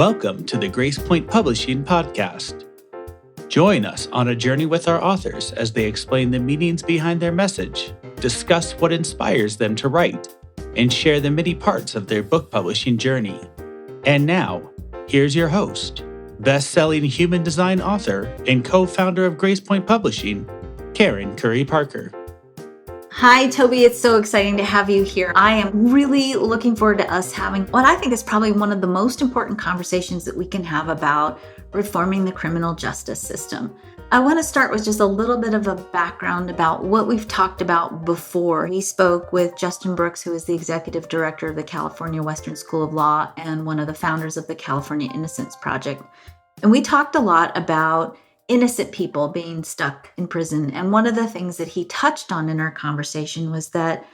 Welcome to the Grace Point Publishing Podcast. Join us on a journey with our authors as they explain the meanings behind their message, discuss what inspires them to write, and share the many parts of their book publishing journey. And now, here's your host, best-selling human design author and co-founder of Grace Point Publishing, Karen Curry Parker. Hi, Toby. It's so exciting to have you here. I am really looking forward to us having what I think is probably one of the most important conversations that we can have about reforming the criminal justice system. I want to start with just a little bit of a background about what we've talked about before. We spoke with Justin Brooks, who is the executive director of the California Western School of Law and one of the founders of the California Innocence Project. And we talked a lot about innocent people being stuck in prison. And one of the things that he touched on in our conversation was that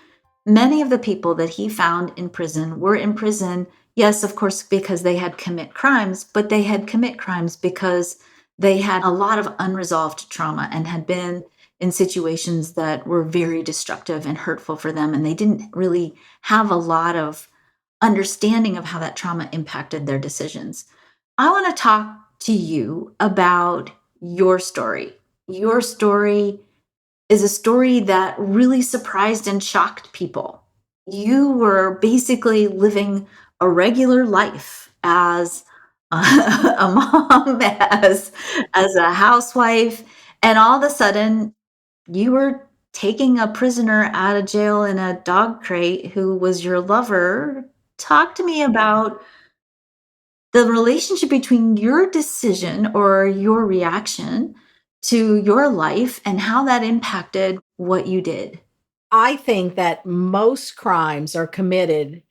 many of the people that he found in prison were in prison, yes, of course, because they had commit crimes, but they had commit crimes because they had a lot of unresolved trauma and had been in situations that were very destructive and hurtful for them. And they didn't really have a lot of understanding of how that trauma impacted their decisions. I want to talk to you about your story. Your story is a story that really surprised and shocked people. You were basically living a regular life as a mom, as a housewife, and all of a sudden you were taking a prisoner out of jail in a dog crate who was your lover. Talk to me about the relationship between your decision or your reaction to your life and how that impacted what you did. I think that most crimes are committed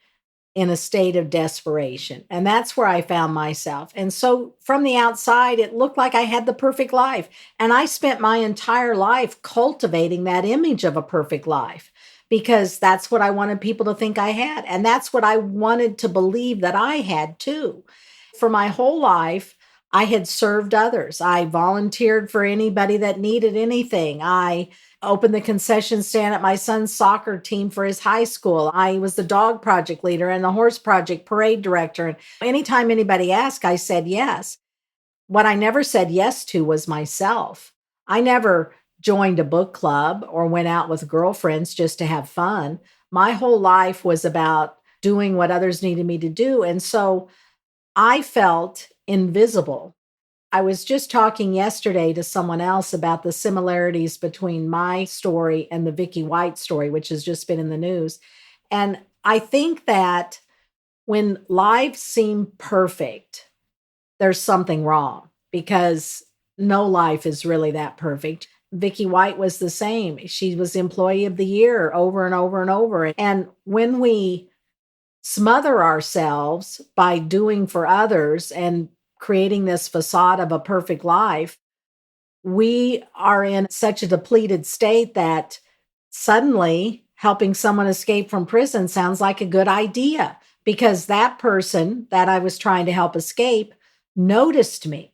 in a state of desperation. And that's where I found myself. And so from the outside, it looked like I had the perfect life. And I spent my entire life cultivating that image of a perfect life because that's what I wanted people to think I had. And that's what I wanted to believe that I had too. For my whole life, I had served others. I volunteered for anybody that needed anything. I opened the concession stand at my son's soccer team for his high school. I was the dog project leader and the horse project parade director. And anytime anybody asked, I said yes. What I never said yes to was myself. I never joined a book club or went out with girlfriends just to have fun. My whole life was about doing what others needed me to do. And so I felt invisible. I was just talking yesterday to someone else about the similarities between my story and the Vicky White story, which has just been in the news. And I think that when lives seem perfect, there's something wrong because no life is really that perfect. Vicky White was the same. She was Employee of the Year over and over and over. And when we smother ourselves by doing for others and creating this facade of a perfect life, we are in such a depleted state that suddenly helping someone escape from prison sounds like a good idea because that person that I was trying to help escape noticed me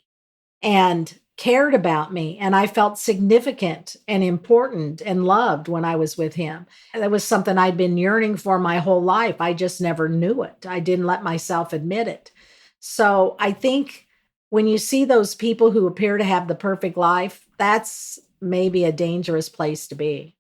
and cared about me, and I felt significant and important and loved when I was with him. That was something I'd been yearning for my whole life. I just never knew it. I didn't let myself admit it. So I think when you see those people who appear to have the perfect life, that's maybe a dangerous place to be.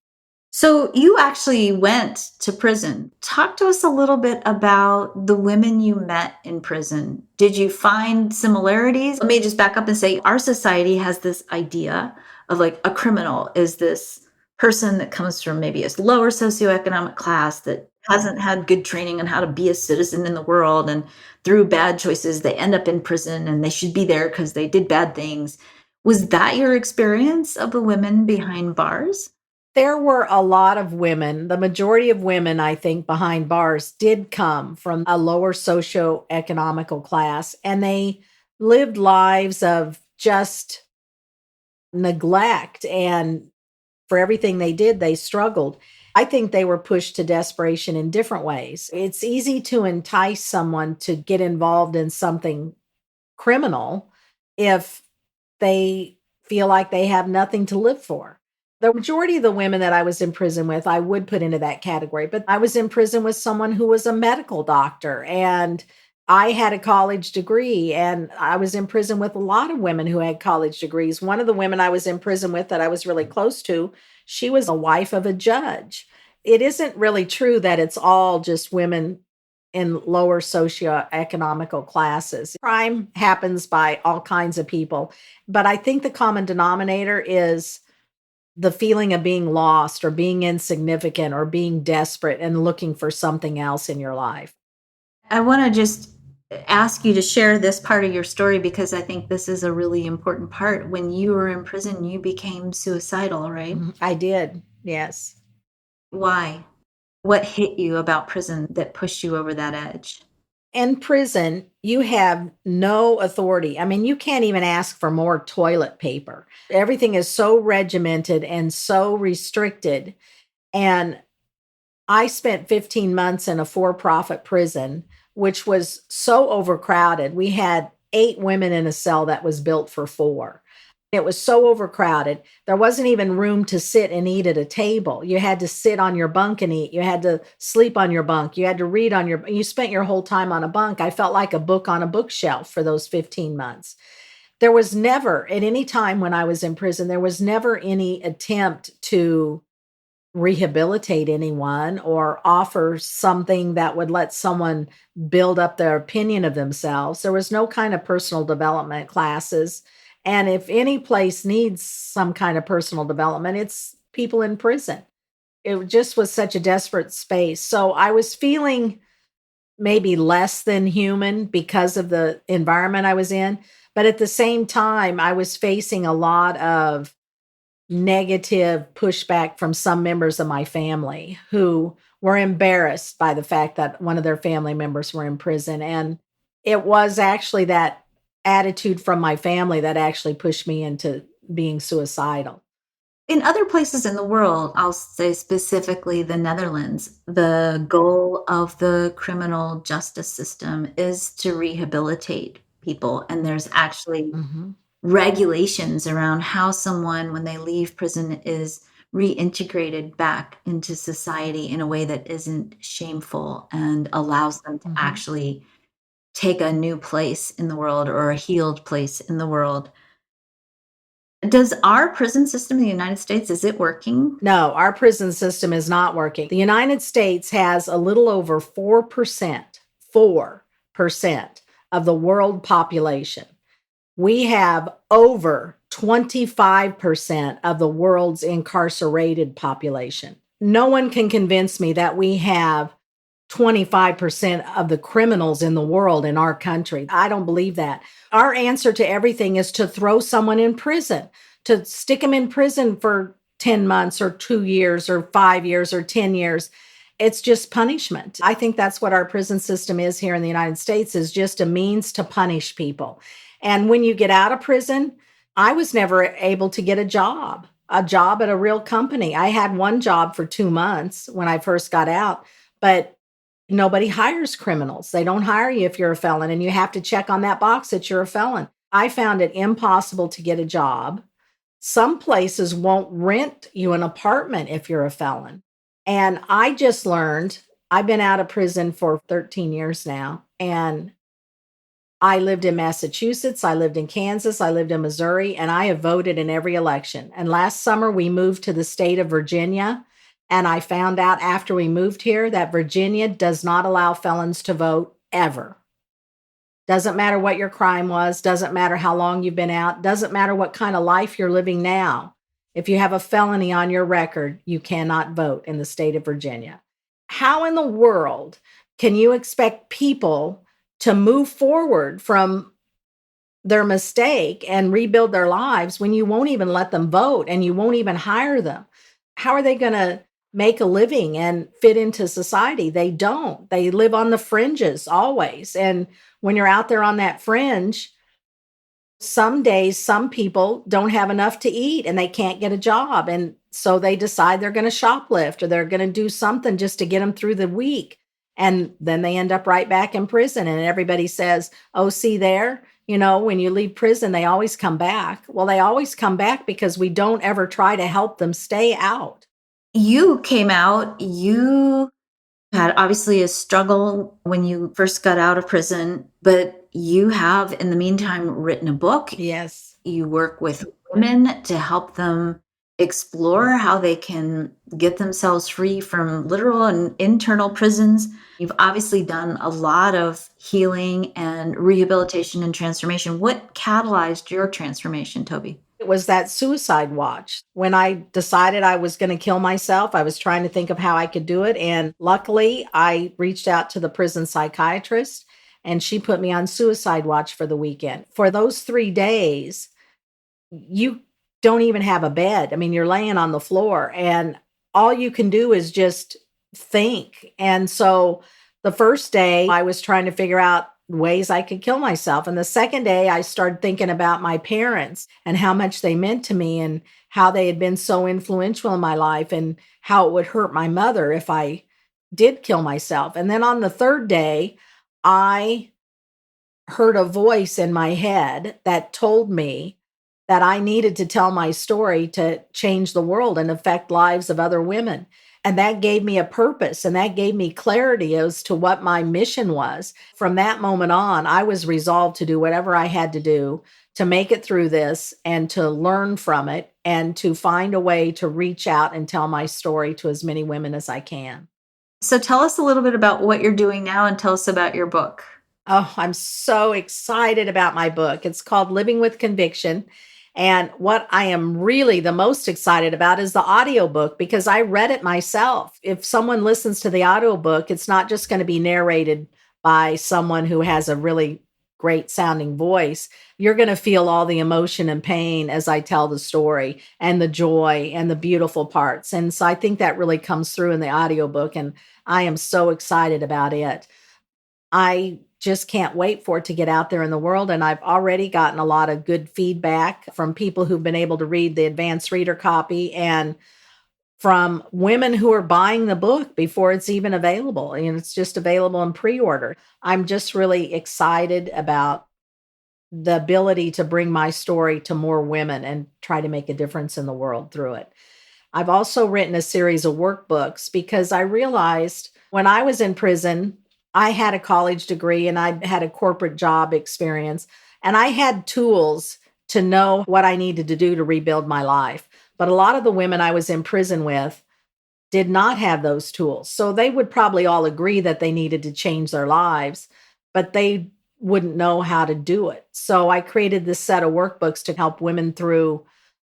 So you actually went to prison. Talk to us a little bit about the women you met in prison. Did you find similarities? Let me just back up and say our society has this idea of like a criminal is this person that comes from maybe a lower socioeconomic class that hasn't had good training on how to be a citizen in the world. And through bad choices, they end up in prison and they should be there because they did bad things. Was that your experience of the women behind bars? There were a lot of women. The majority of women, I think, behind bars did come from a lower socioeconomical class, and they lived lives of just neglect. And for everything they did, they struggled. I think they were pushed to desperation in different ways. It's easy to entice someone to get involved in something criminal if they feel like they have nothing to live for. The majority of the women that I was in prison with, I would put into that category. But I was in prison with someone who was a medical doctor and I had a college degree, and I was in prison with a lot of women who had college degrees. One of the women I was in prison with that I was really close to, she was a wife of a judge. It isn't really true that it's all just women in lower socioeconomical classes. Crime happens by all kinds of people, but I think the common denominator is the feeling of being lost or being insignificant or being desperate and looking for something else in your life. I want to just ask you to share this part of your story because I think this is a really important part. When you were in prison, you became suicidal, right? I did, yes. Why? What hit you about prison that pushed you over that edge? In prison, you have no authority. I mean, you can't even ask for more toilet paper. Everything is so regimented and so restricted. And I spent 15 months in a for-profit prison, which was so overcrowded. We had 8 women in a cell that was built for 4. It was so overcrowded. There wasn't even room to sit and eat at a table. You had to sit on your bunk and eat. You had to sleep on your bunk. You had to read on you spent your whole time on a bunk. I felt like a book on a bookshelf for those 15 months. There was never, at any time when I was in prison, there was never any attempt to rehabilitate anyone or offer something that would let someone build up their opinion of themselves. There was no kind of personal development classes. And if any place needs some kind of personal development, it's people in prison. It just was such a desperate space. So I was feeling maybe less than human because of the environment I was in. But at the same time, I was facing a lot of negative pushback from some members of my family who were embarrassed by the fact that one of their family members were in prison. And it was actually that attitude from my family that actually pushed me into being suicidal. In other places in the world, I'll say specifically the Netherlands, the goal of the criminal justice system is to rehabilitate people. And there's actually Mhm. regulations around how someone, when they leave prison, is reintegrated back into society in a way that isn't shameful and allows them to Mhm. actually take a new place in the world or a healed place in the world. Does our prison system in the United States, is it working? No, our prison system is not working. The United States has a little over 4% of the world population. We have over 25% of the world's incarcerated population. No one can convince me that we have 25% of the criminals in the world in our country. I don't believe that. Our answer to everything is to throw someone in prison, to stick them in prison for 10 months or 2 years or 5 years or 10 years. It's just punishment. I think that's what our prison system is here in the United States, is just a means to punish people. And when you get out of prison, I was never able to get a job at a real company. I had one job for 2 months when I first got out, but nobody hires criminals. They don't hire you if you're a felon, and you have to check on that box that you're a felon. I found it impossible to get a job. Some places won't rent you an apartment if you're a felon. And I just learned, I've been out of prison for 13 years now, and I lived in Massachusetts, I lived in Kansas, I lived in Missouri, and I have voted in every election. And last summer, we moved to the state of Virginia. And I found out after we moved here that Virginia does not allow felons to vote ever. Doesn't matter what your crime was, doesn't matter how long you've been out, doesn't matter what kind of life you're living now. If you have a felony on your record, you cannot vote in the state of Virginia. How in the world can you expect people to move forward from their mistake and rebuild their lives when you won't even let them vote and you won't even hire them? How are they going to make a living and fit into society? They don't. They live on the fringes always. And when you're out there on that fringe, some days, some people don't have enough to eat and they can't get a job. And so they decide they're going to shoplift or they're going to do something just to get them through the week. And then they end up right back in prison. And everybody says, oh, see there, when you leave prison, they always come back. Well, they always come back because we don't ever try to help them stay out. You came out, you Had obviously a struggle when you first got out of prison, but you have, in the meantime, written a book. Yes. You work with women to help them explore how they can get themselves free from literal and internal prisons. You've obviously done a lot of healing and rehabilitation and transformation. What catalyzed your transformation, Toby? It was that suicide watch. When I decided I was going to kill myself, I was trying to think of how I could do it. And luckily, I reached out to the prison psychiatrist and she put me on suicide watch for the weekend. For those 3 days, you don't even have a bed. I mean, you're laying on the floor and all you can do is just think. And so the first day I was trying to figure out ways I could kill myself. And the second day I started thinking about my parents and how much they meant to me and how they had been so influential in my life and how it would hurt my mother if I did kill myself. And then on the third day, I heard a voice in my head that told me that I needed to tell my story to change the world and affect lives of other women. And that gave me a purpose and that gave me clarity as to what my mission was. From that moment on, I was resolved to do whatever I had to do to make it through this and to learn from it and to find a way to reach out and tell my story to as many women as I can. So tell us a little bit about what you're doing now and tell us about your book. Oh, I'm so excited about my book. It's called Living with Conviction. And what I am really the most excited about is the audiobook because I read it myself. If someone listens to the audiobook, it's not just going to be narrated by someone who has a really great sounding voice. You're going to feel all the emotion and pain as I tell the story and the joy and the beautiful parts. And so I think that really comes through in the audiobook and I am so excited about it. I just can't wait for it to get out there in the world. And I've already gotten a lot of good feedback from people who've been able to read the advanced reader copy and from women who are buying the book before it's even available. And it's just available in pre-order. I'm just really excited about the ability to bring my story to more women and try to make a difference in the world through it. I've also written a series of workbooks because I realized when I was in prison, I had a college degree and I had a corporate job experience and I had tools to know what I needed to do to rebuild my life. But a lot of the women I was in prison with did not have those tools. So they would probably all agree that they needed to change their lives, but they wouldn't know how to do it. So I created this set of workbooks to help women through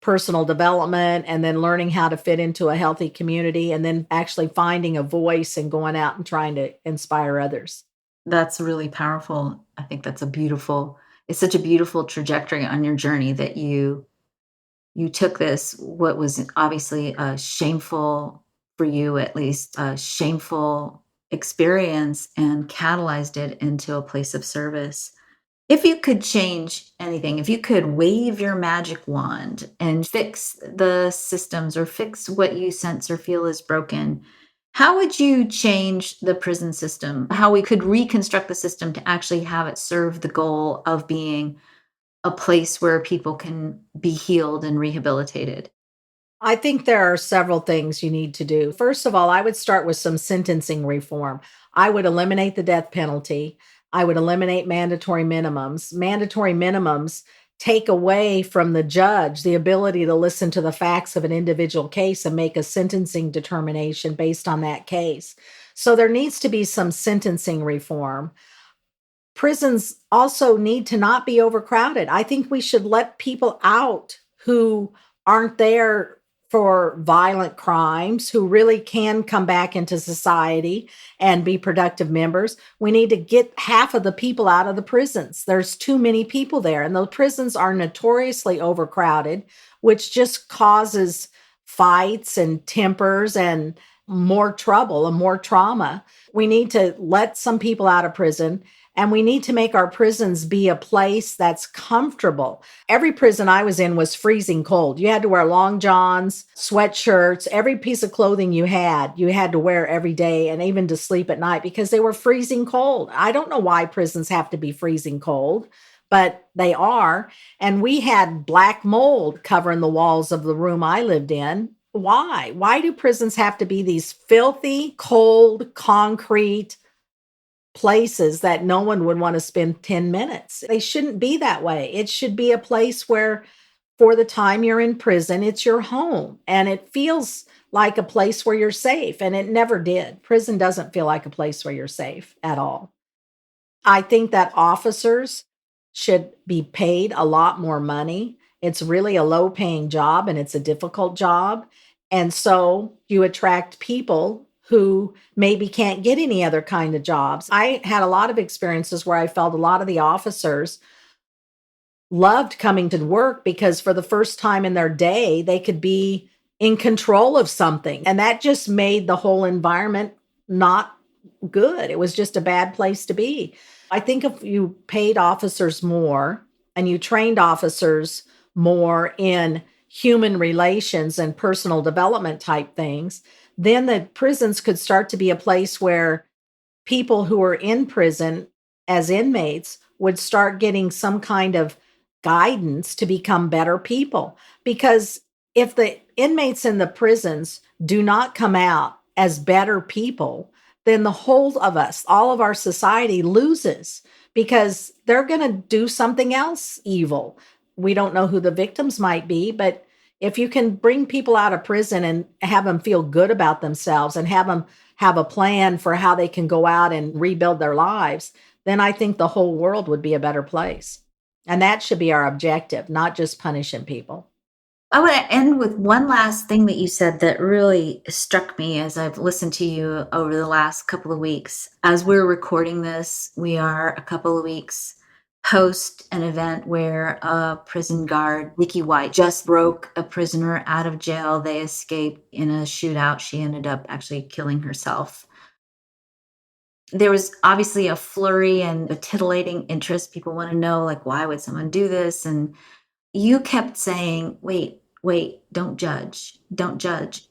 personal development and then learning how to fit into a healthy community and then actually finding a voice and going out and trying to inspire others. That's really powerful. I think it's such a beautiful trajectory on your journey that you took this, what was obviously a shameful, for you at least, a shameful experience and catalyzed it into a place of service. If you could change anything, if you could wave your magic wand and fix the systems or fix what you sense or feel is broken, how would you change the prison system? How we could reconstruct the system to actually have it serve the goal of being a place where people can be healed and rehabilitated? I think there are several things you need to do. First of all, I would start with some sentencing reform. I would eliminate the death penalty. I would eliminate mandatory minimums. Mandatory minimums take away from the judge the ability to listen to the facts of an individual case and make a sentencing determination based on that case. So there needs to be some sentencing reform. Prisons also need to not be overcrowded. I think we should let people out who aren't there for violent crimes, who really can come back into society and be productive members. We need to get half of the people out of the prisons. There's too many people there, and those prisons are notoriously overcrowded, which just causes fights and tempers and more trouble and more trauma. We need to let some people out of prison. And we need to make our prisons be a place that's comfortable. Every prison I was in was freezing cold. You had to wear long johns, sweatshirts, every piece of clothing you had to wear every day and even to sleep at night because they were freezing cold. I don't know why prisons have to be freezing cold, but they are. And we had black mold covering the walls of the room I lived in. Why? Why do prisons have to be these filthy, cold, concrete places that no one would want to spend 10 minutes? They shouldn't be that way. It should be a place where, for the time you're in prison, it's your home and it feels like a place where you're safe. And it never did. Prison doesn't feel like a place where you're safe at all. I think that officers should be paid a lot more money. It's really a low paying job and it's a difficult job. And so you attract people who maybe can't get any other kind of jobs. I had a lot of experiences where I felt a lot of the officers loved coming to work because for the first time in their day, they could be in control of something. And that just made the whole environment not good. It was just a bad place to be. I think if you paid officers more and you trained officers more in human relations and personal development type things, then the prisons could start to be a place where people who are in prison as inmates would start getting some kind of guidance to become better people. Because if the inmates in the prisons do not come out as better people, then the whole of us, all of our society loses because they're going to do something else evil. We don't know who the victims might be, but if you can bring people out of prison and have them feel good about themselves and have them have a plan for how they can go out and rebuild their lives, then I think the whole world would be a better place. And that should be our objective, not just punishing people. I want to end with one last thing that you said that really struck me as I've listened to you over the last couple of weeks. As we're recording this, we are a couple of weeks post an event where a prison guard, Vicky White, just broke a prisoner out of jail. They escaped in a shootout. She ended up actually killing herself. There was obviously a flurry and a titillating interest. People want to know, like, why would someone do this? And you kept saying, wait, don't judge. Don't judge.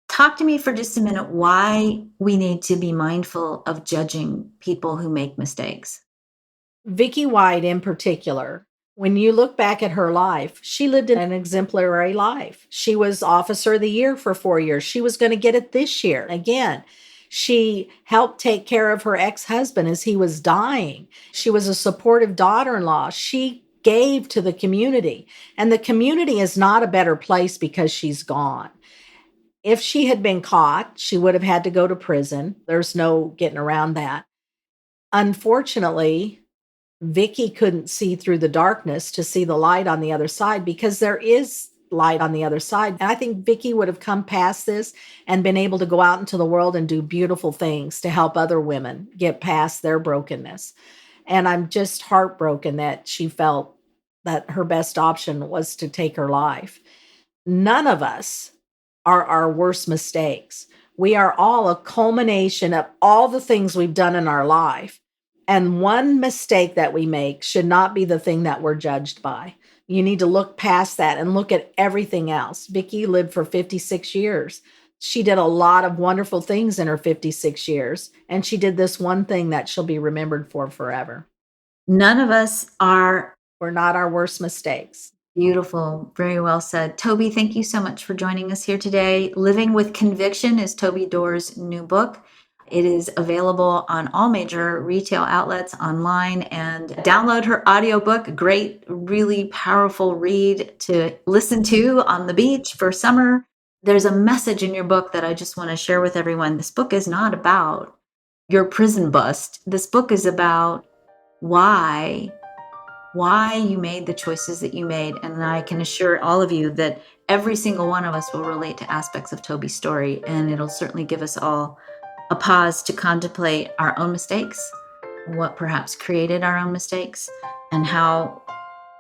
Talk to me for just a minute why we need to be mindful of judging people who make mistakes. Vicky White in particular, when you look back at her life, she lived an exemplary life. She was Officer of the Year for 4 years. She was going to get it this year. Again, she helped take care of her ex-husband as he was dying. She was a supportive daughter-in-law. She gave to the community. And the community is not a better place because she's gone. If she had been caught, she would have had to go to prison. There's no getting around that. Unfortunately, Vicky couldn't see through the darkness to see the light on the other side because there is light on the other side. And I think Vicky would have come past this and been able to go out into the world and do beautiful things to help other women get past their brokenness. And I'm just heartbroken that she felt that her best option was to take her life. None of us are our worst mistakes. We are all a culmination of all the things we've done in our life. And one mistake that we make should not be the thing that we're judged by. You need to look past that and look at everything else. Vicky lived for 56 years. She did a lot of wonderful things in her 56 years. And she did this one thing that she'll be remembered for forever. None of us are. We're not our worst mistakes. Beautiful. Very well said. Toby, thank you so much for joining us here today. Living with Conviction is Toby Dorr's new book. It is available on all major retail outlets online, and download her audiobook. Great, really powerful read to listen to on the beach for summer. There's a message in your book that I just want to share with everyone. This book is not about your prison bust. This book is about why you made the choices that you made. And I can assure all of you that every single one of us will relate to aspects of Toby's story, and it'll certainly give us all a pause to contemplate our own mistakes, what perhaps created our own mistakes, and how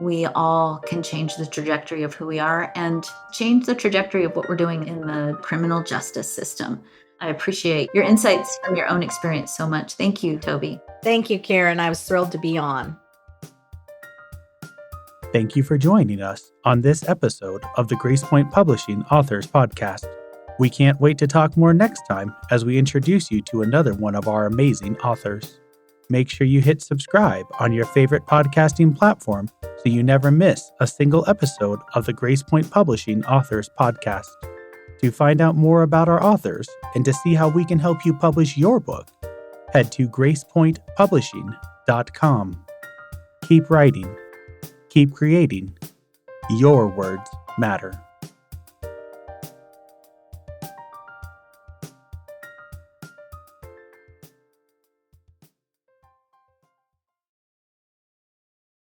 we all can change the trajectory of who we are and change the trajectory of what we're doing in the criminal justice system. I appreciate your insights from your own experience so much. Thank you, Toby. Thank you, Karen. I was thrilled to be on. Thank you for joining us on this episode of the Grace Point Publishing Authors Podcast. We can't wait to talk more next time as we introduce you to another one of our amazing authors. make sure you hit subscribe on your favorite podcasting platform so you never miss a single episode of the Grace Point Publishing Authors Podcast. To find out more about our authors and to see how we can help you publish your book, head to gracepointpublishing.com. Keep writing, keep creating. Your words matter.